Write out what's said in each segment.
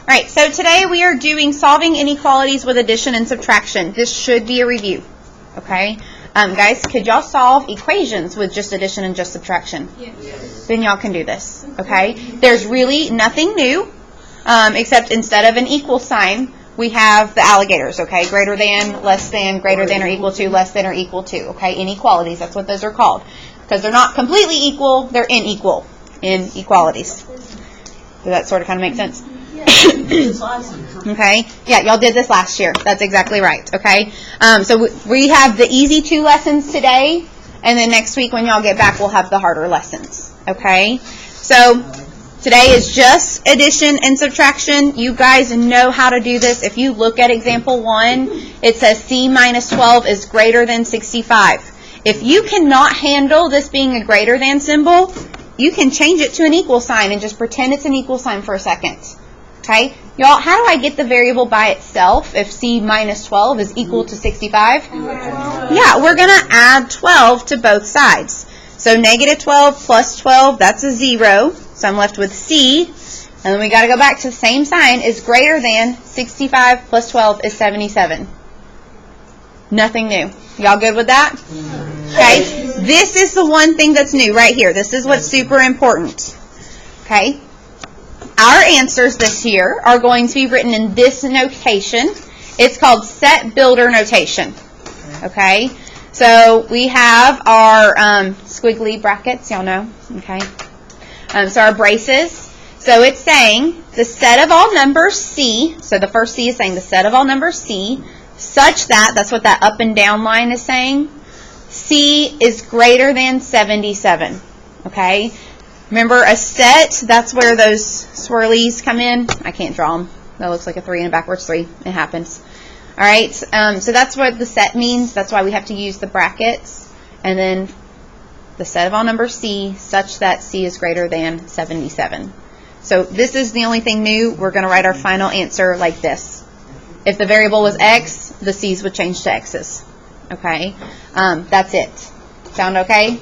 All right, so today we are doing solving inequalities with addition and subtraction. This should be a review, okay? Guys, could y'all solve equations with just addition and just subtraction? Yes. Then y'all can do this, okay? There's really nothing new, except instead of an equal sign, we have the alligators, okay? Greater than, less than, greater than or equal to, less than or equal to, okay? Inequalities, that's what those are called. Because they're not completely equal, they're unequal in equalities. Does that sort of kind of make sense? Okay. Yeah, y'all did this last year. That's exactly right. Okay. So we have the easy 2 lessons today, and then next week when y'all get back, we'll have the harder lessons. Okay. So today is just addition and subtraction. You guys know how to do this. If you look at example 1, it says C minus 12 is greater than 65. If you cannot handle this being a greater than symbol, you can change it to an equal sign and just pretend it's an equal sign for a second. Okay? Y'all, how do I get the variable by itself if C minus 12 is equal to 65? Yeah, we're going to add 12 to both sides. So negative 12 plus 12, that's a 0. So I'm left with C. And then we got to go back to the same sign, is greater than 65 plus 12 is 77. Nothing new. Y'all good with that? Okay? This is the one thing that's new right here. This is what's super important. Okay? Our answers this year are going to be written in this notation. It's called set builder notation. Okay? So we have our squiggly brackets, y'all know. Okay? So our braces. So it's saying the set of all numbers C, so the first C is saying the set of all numbers C, such that, that's what that up and down line is saying, C is greater than 77. Okay? Remember, a set, that's where those swirlies come in. I can't draw them. That looks like a 3 and a backwards 3. It happens. All right, so that's what the set means. That's why we have to use the brackets. And then the set of all numbers C, such that C is greater than 77. So this is the only thing new. We're going to write our final answer like this. If the variable was X, the C's would change to X's. Okay? That's it. Sound okay?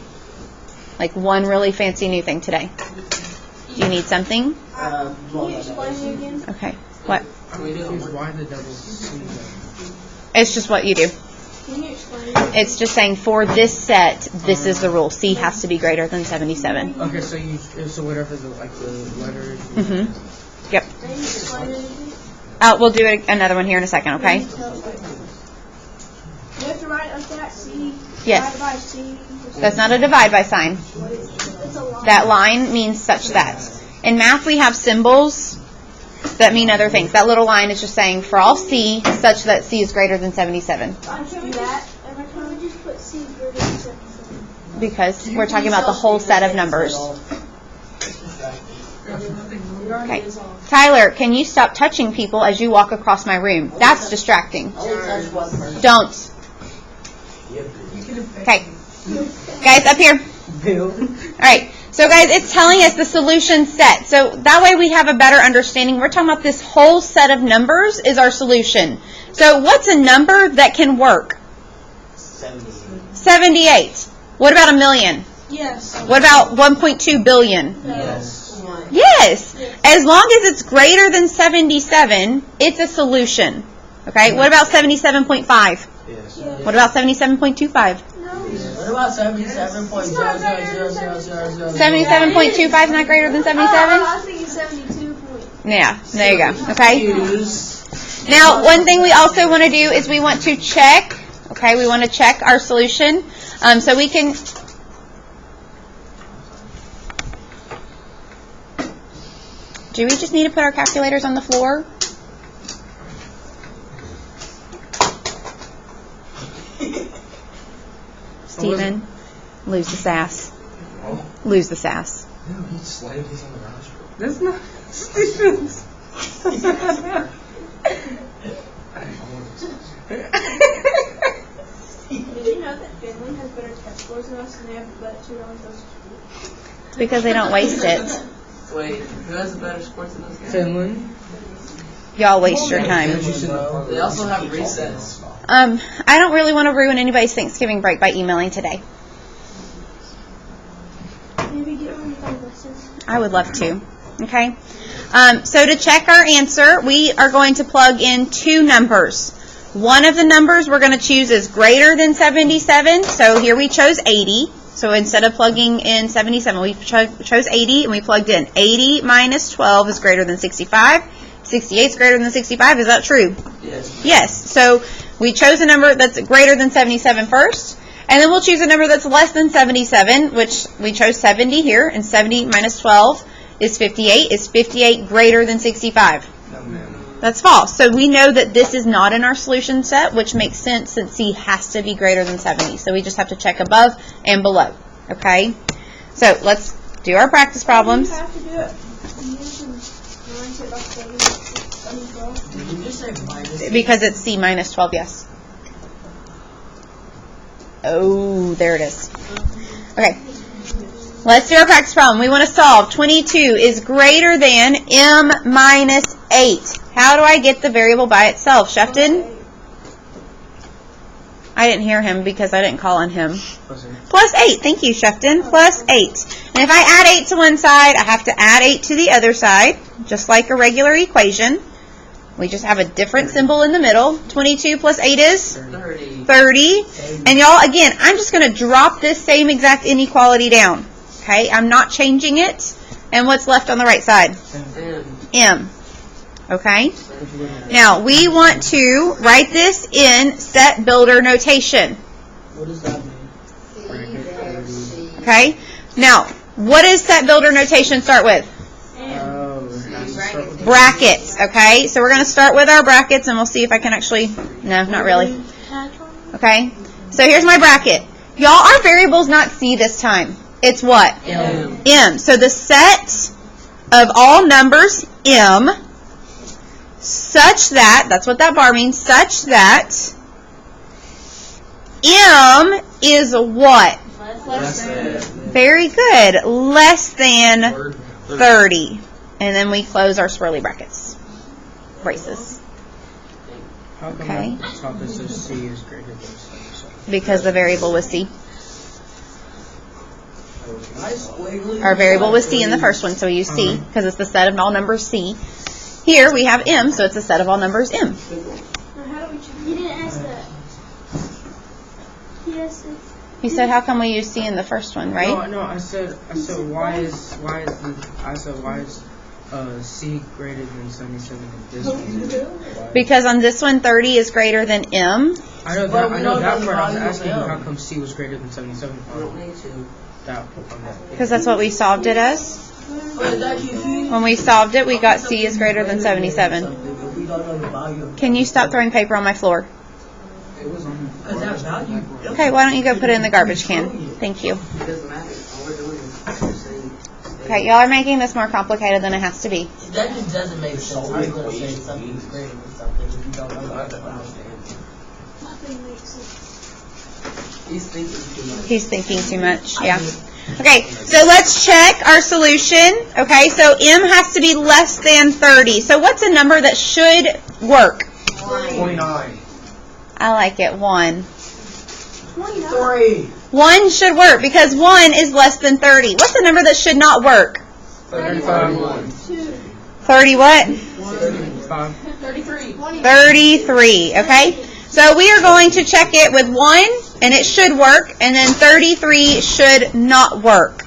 Like one really fancy new thing today. Do you need something? Can you explain it again? Okay. What? Why the double C? It's just what you do. Can you explain it? It's just saying for this set, this is the rule. C has to be greater than 77. Okay, so whatever the letters. Mm-hmm. Yep. Can you explain it again? We'll do another one here in a second, okay? You have to write it like that, C. Yes. Divided by C. That's not a divide by sign. It's a line. That line means such that. In math, we have symbols that mean other things. That little line is just saying for all C, such that C is greater than 77. Can we just put C greater than 77? Because we're talking about the whole set of numbers. Okay. Tyler, can you stop touching people as you walk across my room? That's distracting. Don't. Okay. Guys, up here. All right. So, guys, it's telling us the solution set. So, that way we have a better understanding. We're talking about this whole set of numbers is our solution. So, what's a number that can work? 78. What about a million? Yes. What about 1.2 billion? Yes. Yes. As long as it's greater than 77, it's a solution. Okay. What about 77.5? Yes. What about 77.25? What about 77.0000000? 77.25 is not greater than 77? I was thinking 72. Yeah. There you go. Okay. Now, one thing we also want to do is we want to check. Okay. We want to check our solution. So we can. Do we just need to put our calculators on the floor? Steven, lose the sass. Lose the sass. No, he slammed his on the nostril. That's not Steven's. Did you know that Finland has better test scores than us and they have but $2 goes to school? Because they don't waste it. Wait, who has a better sports than those guys? Finland. Y'all waste your time. They also have recess. I don't really want to ruin anybody's Thanksgiving break by emailing today. Maybe get one of those lessons. I would love to. Okay? So to check our answer, we are going to plug in two numbers. One of the numbers we're going to choose is greater than 77. So here we chose 80. So instead of plugging in 77, we chose 80 and we plugged in 80 minus 12 is greater than 65. 68 is greater than 65. Is that true? Yes. Yes. So we chose a number that's greater than 77 first. And then we'll choose a number that's less than 77, which we chose 70 here. And 70 minus 12 is 58. Is 58 greater than 65? No, ma'am. That's false. So we know that this is not in our solution set, which makes sense since C has to be greater than 70. So we just have to check above and below. Okay? So let's do our practice problems. You have to do it. You can minus it by 12. Did you just say minus? Because it's C minus 12, yes. Oh, there it is. Okay. Let's do our practice problem. We want to solve 22 is greater than M minus 8. How do I get the variable by itself? Shefton? I didn't hear him because I didn't call on him. Plus 8. Thank you, Shefton. Plus 8. And if I add 8 to one side, I have to add 8 to the other side, just like a regular equation. We just have a different symbol in the middle. 22 plus 8 is? 30. 30. And y'all, again, I'm just going to drop this same exact inequality down. Okay? I'm not changing it. And what's left on the right side? M. Okay? Now, we want to write this in set builder notation. What does that mean? Okay? Now, what does set builder notation start with? Brackets. Okay? So we're going to start with our brackets, and we'll see if I can actually... No, not really. Okay? So here's my bracket. Y'all, our variable's not C this time. It's what? M. So the set of all numbers M such that, that's what that bar means, such that M is what? Less than. Very good. Less than 30. And then we close our swirly brackets. Braces. How come Okay. the top is so C is greater than 77? Because the variable was C. Nice squiggly. Our variable was C in the first one, so we use C because it's the set of all numbers C. Here we have M, so it's a set of all numbers M. Now, how do we check? You didn't ask that. Yes. He said, how come we use C in the first one, right? No, I said why is C greater than 77 in this one? Because on this one, 30 is greater than M. I know that part. I was asking how come C was greater than 77. I don't need to. Because that's what we solved it as. Wait, is that confusing? When we solved it, we got C is greater than 77. We don't know the value. Can you stop throwing paper on my floor? Because that value. Okay, why don't you go put it in the garbage can? Thank you. It doesn't matter. All we're doing is just saying. Okay, y'all are making this more complicated than it has to be. That just doesn't make sense. How are you going to say something's greater than something if you don't know the value? Nothing makes sense. He's thinking too much. He's thinking too much, yeah. Okay, so let's check our solution. Okay, so M has to be less than 30. So what's a number that should work? 29. I like it, 1. 3. 1 should work because 1 is less than 30. What's a number that should not work? 31. 30 what? 5. 33, okay? So we are going to check it with 1, and it should work, and then 33 should not work.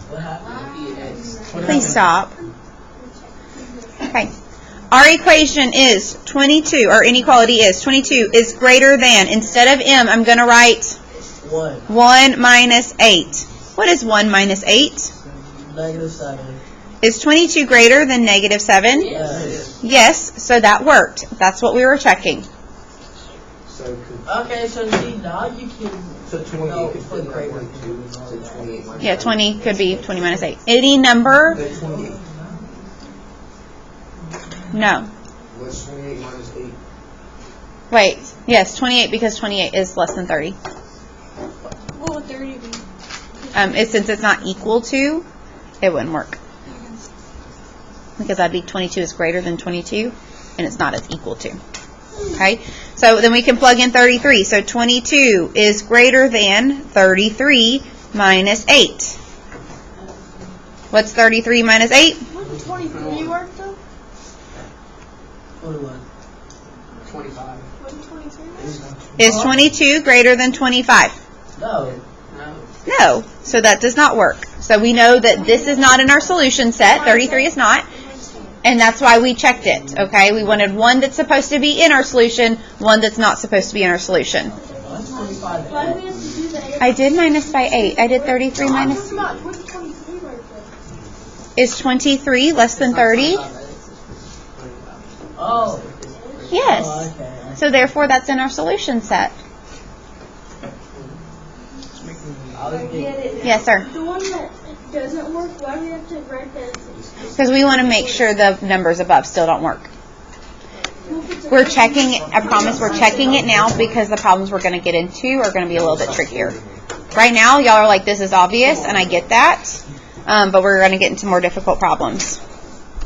What happened if he X? Please stop. Okay. Our equation is 22, or inequality is 22 is greater than, instead of M, I'm going to write 1 minus 8. What is 1 minus 8? -7. Is 22 greater than -7? Yes. Yes, so that worked. That's what we were checking. Okay, so see, now you can. So 28 could fit that one too. So 28 minus Yeah, 20 could be 20 minus 8. Any number? 28. No. What's 28 minus 8? Wait. Yes, 28 because 28 is less than 30. What would 30 be? Since it's not equal to, it wouldn't work. Because that'd be 22 is greater than 22, and it's not as equal to. Okay? So then we can plug in 33. So 22 is greater than 33 minus 8. What's 33 minus 8? Wouldn't 23 work though? What? 25. Wouldn't 23 work? Is 22 greater than 25? No. No. So that does not work. So we know that this is not in our solution set. 33 is not. And that's why we checked it, okay? We wanted one that's supposed to be in our solution, one that's not supposed to be in our solution. Why do we have to do that? I did minus by 8. I did 33 minus. Come on, wouldn't 23 work then? Is 23 less than 30? Oh. Yes. Oh, okay. So therefore, that's in our solution set. I get it. Yes, sir. The one that doesn't work, why do we have to write that? Because we want to make sure the numbers above still don't work. We're checking it. I promise we're checking it now because the problems we're going to get into are going to be a little bit trickier. Right now, y'all are like, this is obvious, and I get that. But we're going to get into more difficult problems.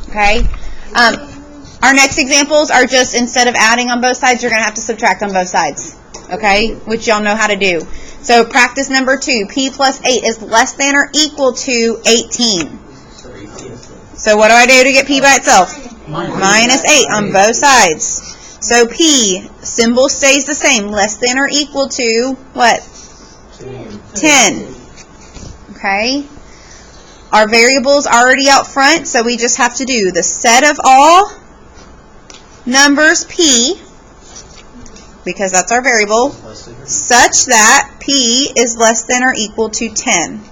Okay? Our next examples are just, instead of adding on both sides, you're going to have to subtract on both sides. Okay? Which y'all know how to do. So practice number 2. P plus 8 is less than or equal to 18. So what do I do to get P by itself? Minus 8 on both sides. So P, symbol stays the same. Less than or equal to what? 10. Okay? Our variable's already out front, so we just have to do the set of all numbers P, because that's our variable, such that P is less than or equal to 10.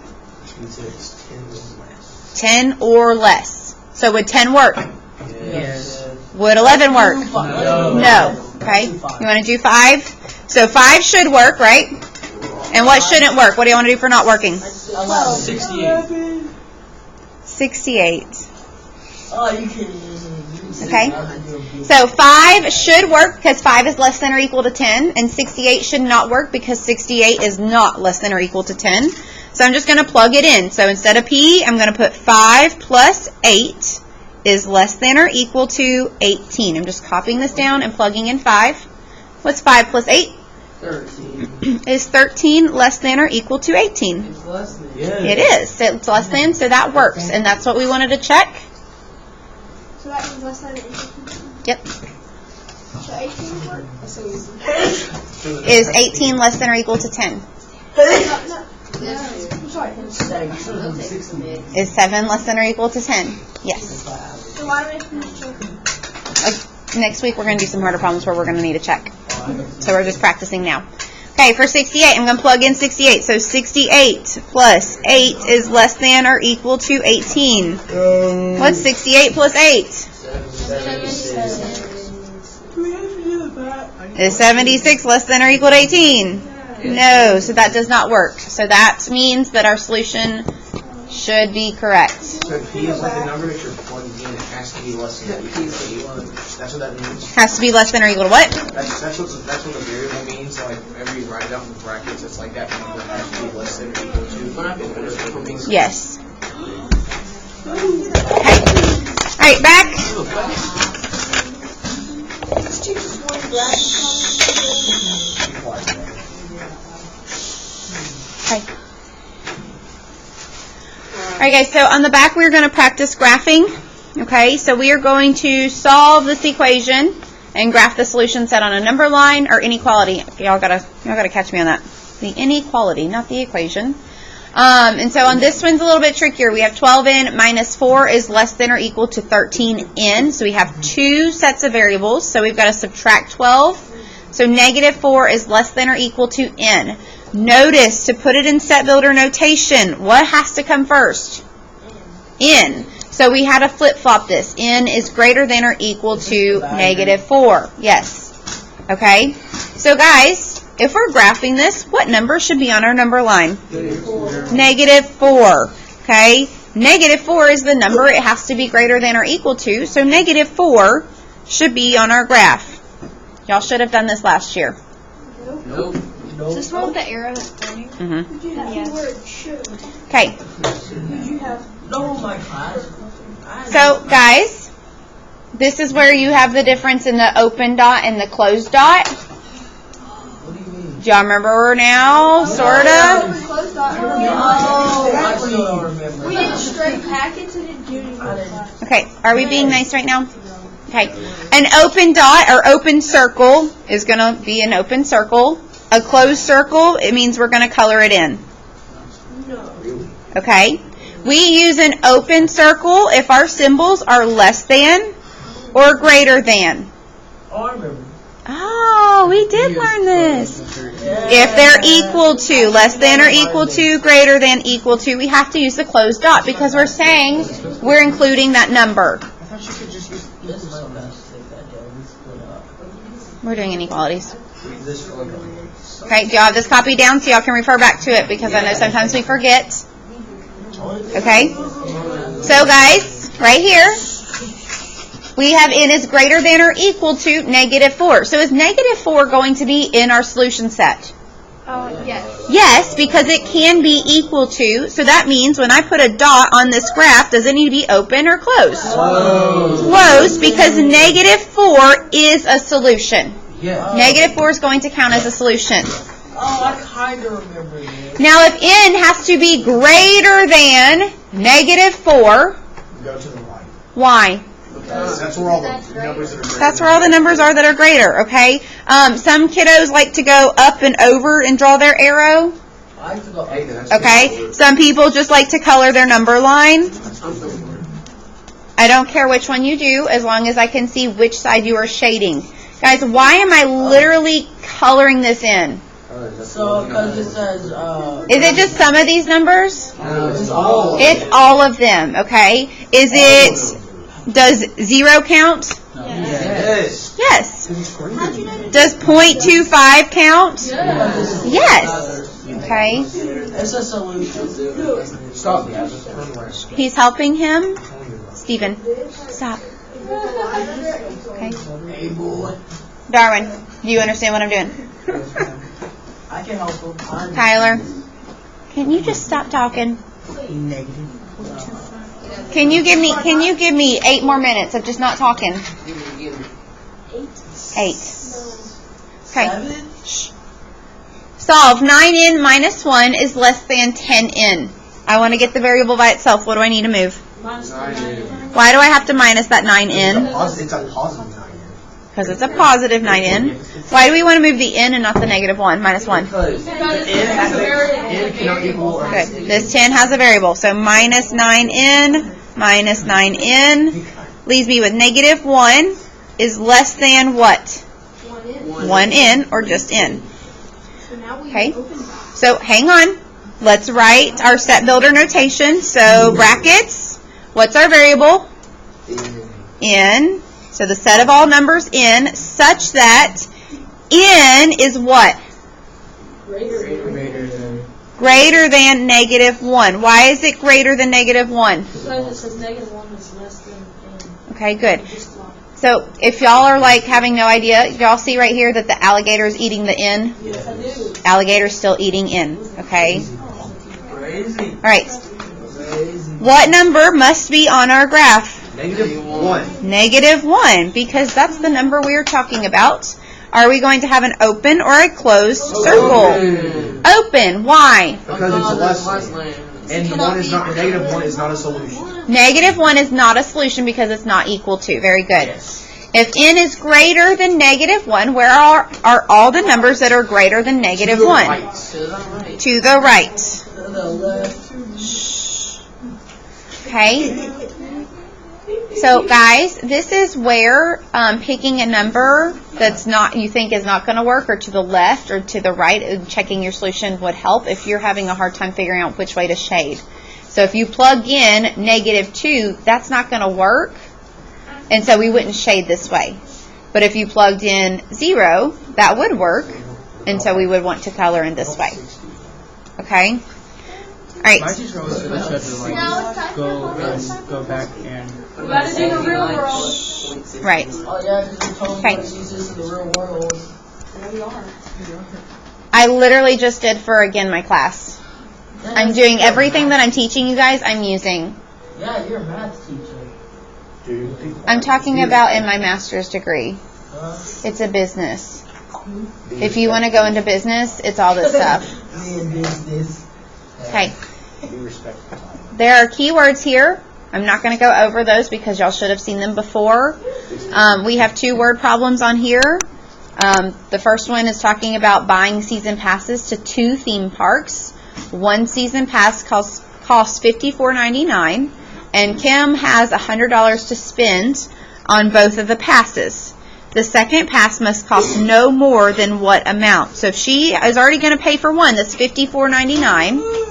10 or less. So would 10 work? Yes. Would 11 work? No. Okay. You want to do 5? So 5 should work, right? And what shouldn't work? What do you want to do for not working? 68. 68. Oh, you can. Okay. So 5 should work because 5 is less than or equal to 10, and 68 should not work because 68 is not less than or equal to 10. So I'm just going to plug it in. So instead of P, I'm going to put 5 plus 8 is less than or equal to 18. I'm just copying this down and plugging in 5. What's 5 plus 8? 13. Is 13 less than or equal to 18? It's less than. It is. It's less than, so that works. And that's what we wanted to check. So that means less than 18. Yep. So 18 would work? Is 18 less than or equal to 10? No. I'm sorry. Is 7 less than or equal to 10? Yes. So why do we have to check? Next week we're going to do some harder problems where we're going to need a check. So we're just practicing now. Okay, for 68, I'm going to plug in 68. So 68 plus 8 is less than or equal to 18. What's 68 plus 8? 76. Is 76 less than or equal to 18? No, so that does not work. So that means that our solution should be correct. So P is like the number that you're plugging in. It has to be less than or equal to 8. That's what that means. Has to be less than or equal to what? That's what the variable means. So like whenever you write it out in brackets, it's like that number has to be less than or equal to. Yes. Okay. All right, back. Okay. Alright guys, so on the back we're going to practice graphing. Okay, so we are going to solve this equation and graph the solution set on a number line or inequality. Y'all gotta catch me on that. The inequality, not the equation. And so on this one's a little bit trickier. We have 12n minus 4 is less than or equal to 13n. So we have two sets of variables. So we've got to subtract 12. So negative 4 is less than or equal to n. Notice, to put it in set builder notation, what has to come first? N. So we had to flip-flop this. N is greater than or equal to negative 4. Yes. Okay? So guys, if we're graphing this, what number should be on our number line? Negative 4. Okay? Negative 4 is the number it has to be greater than or equal to. So negative 4 should be on our graph. Y'all should have done this last year. Nope. Is this one with the arrow that's pointing? Mm-hmm. Did you have the word should? Okay. Did you have... No, my class. So, guys, this is where you have the difference in the open dot and the closed dot. What do you mean? Do y'all remember now? Sorta? Closed dot. Oh, still don't remember. We did straight packets and did duty class. Okay, are we being nice right now? Okay. An open dot or open circle is going to be an open circle. A closed circle, it means we're going to color it in. No. Okay? We use an open circle if our symbols are less than or greater than. Oh, I remember. Oh, we did learn this. If they're equal to, less than or equal to, greater than equal to, we have to use the closed dot because we're saying we're including that number. I thought you could just use This is so best. We split up. We're doing inequalities. this for like Okay, do y'all have this copy down so y'all can refer back to it because I know sometimes we forget. Okay? So guys, right here, we have n is greater than or equal to -4. So is -4 going to be in our solution set? Yes. Yes, because it can be equal to. So that means when I put a dot on this graph, does it need to be open or closed? Closed, because -4 is a solution. yeah. -4 is going to count as a solution. Oh, I kind of remember this. Now, if n has to be greater than -4, Go to the right. why? That's where all the numbers that are greater. That's where all the numbers are that are greater, okay? Some kiddos like to go up and over and draw their arrow, I have to go. Hey, that's okay? Some people just like to color their number line. I don't care which one you do, as long as I can see which side you are shading. Guys, why am I literally coloring this in? So, because it says, Is it just some of these numbers? it's all. It's all of them, okay? Does 0 count? Yes. Yes. Does 0.25 count? Yes. Okay. It's a solution. Stop, yeah, just turn around. He's helping him. Stephen, stop. Okay. Hey, boy. Darwin, do you understand what I'm doing? I can help him. Tyler, can you just stop talking? Negative. Can you give me 8 more minutes of just not talking? 8. Okay. 7? Solve 9n minus 1 is less than 10n. I want to get the variable by itself. What do I need to move? Why do I have to minus that 9n? It's a positive 9. Because it's a positive 9n. Why do we want to move the n and not the -1, minus 1? Because n cannot equal or Good. This 10 has a variable. So minus 9n leaves me with -1 is less than what? 1n or just n. Okay. So hang on. Let's write our set builder notation. So brackets. What's our variable? N. So the set of all numbers n such that n is what? Greater than -1. Why is it greater than -1? Because it says -1 is less than n. Okay, good. So if y'all are like having no idea, y'all see right here that the alligator is eating the n? Yes, I do. Alligator's still eating n. Okay? Crazy. All right. Crazy. What number must be on our graph? -1. -1, because that's the number we're talking about. Are we going to have an open or a closed circle? Open. Why? Because it's less than. And -1 is not, -1 is not a solution. -1 is not a solution because it's not equal to. Very good. If n is greater than -1, where are all the numbers that are greater than -1? To the right. To the left. Okay. So guys, this is where picking a number that's not you think is not going to work, or to the left or to the right, and checking your solution would help if you're having a hard time figuring out which way to shade. So if you plug in -2, that's not going to work, and so we wouldn't shade this way. But if you plugged in 0, that would work, and so we would want to color in this way. Okay? All right. My teacher always said we should go back and We gotta do the real world. Right. Oh, yeah, because we told Okay. them to use this in the real world. We are. I literally just did for, again, my class. I'm doing everything that I'm teaching you guys, I'm using. Yeah, you're a math teacher. Dude. I'm talking about in my master's degree. It's a business. If you want to go into business, it's all this stuff. Me and business. Okay. Be respectful. There are keywords here. I'm not going to go over those because y'all should have seen them before. We have 2 word problems on here. The first one is talking about buying season passes to 2 theme parks. One season pass costs $54.99, and Kim has $100 to spend on both of the passes. The second pass must cost no more than what amount? So if she is already going to pay for one, that's $54.99.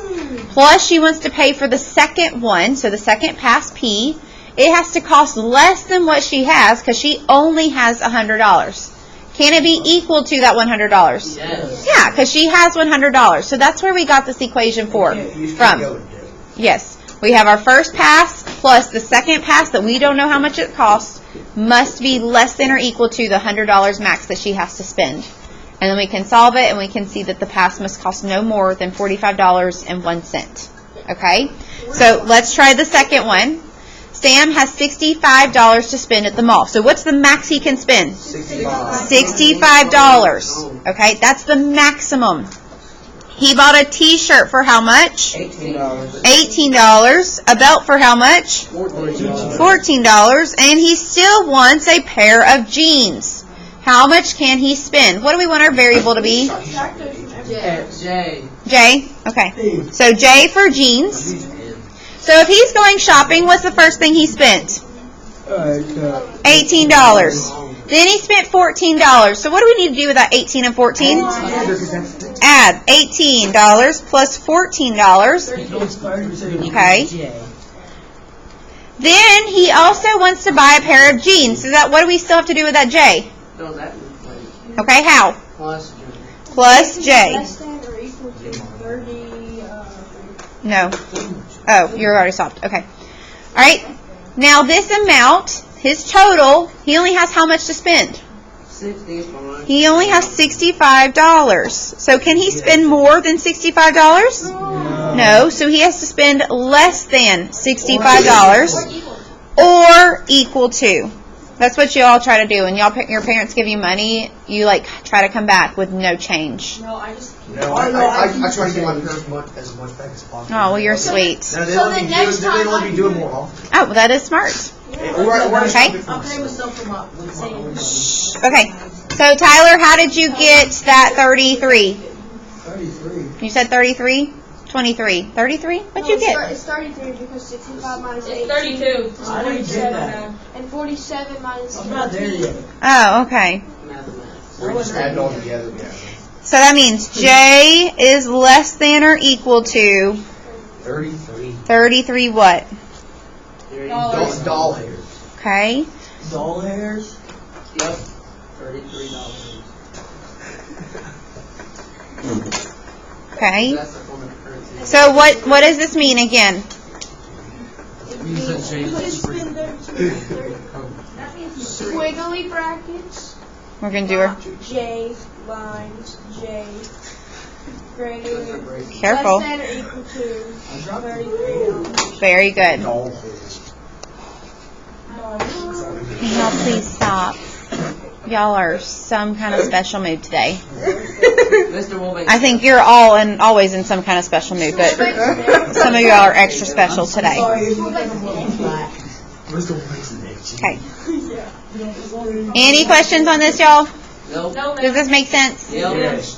Plus she wants to pay for the second one, so the second pass P, it has to cost less than what she has because she only has $100. Can it be equal to that $100? Yes. Yeah, because she has $100. So that's where we got this equation from. Yes. We have our first pass plus the second pass that we don't know how much it costs must be less than or equal to the $100 max that she has to spend. And then we can solve it and we can see that the pass must cost no more than $45.01. Okay? So let's try the second one. Sam has $65 to spend at the mall. So what's the max he can spend? $65. Okay? That's the maximum. He bought a t-shirt for how much? $18. A belt for how much? $14. And he still wants a pair of jeans. How much can he spend? What do we want our variable to be? J. J? Okay. So J for jeans. So if he's going shopping, what's the first thing he spent? $18. Then he spent $14. So what do we need to do with that 18 and 14? Add $18 plus $14. Okay. Then he also wants to buy a pair of jeans. So that what do we still have to do with that J? Okay, how? Plus J. Less than or equal to 30. No. Oh, you're already stopped. Okay. All right. Now this amount, his total, he only has how much to spend? 65. He only has $65. So can he spend more than $65? No. So he has to spend less than $65 or equal to. That's what you all try to do. When your parents give you money, you like try to come back with no change. No, I just. No, I try to get my parents as much back as possible. Oh, well, you're sweet. No, they let me do it more often. Oh, well, that is smart. Okay. Okay. So, Tyler, how did you get that 33? 33. You said 33? 23. 33? What'd you get? It's 33 because 65 minus 18. It's 32. is I didn't get 47. that. And 47 minus I'm not there 18. yet. Oh, okay. We just add it all together. Yeah. So that means J is less than or equal to 33. 33 what? Doll hairs. Okay. Doll hairs? Yep. $33. Okay. That's the form of currency. So what does this mean again? Squiggly brackets. We're going to do her. J lines. J. Greater. Careful. Less than or equal to 33. Very good. Doll hairs. Can y'all please stop? Y'all are some kind of special mood today. Mr. Wolving. I think you're all and always in some kind of special mood, but some of y'all are extra special today. Okay. Any questions on this, y'all? Nope. Does this make sense? Yep. Yes.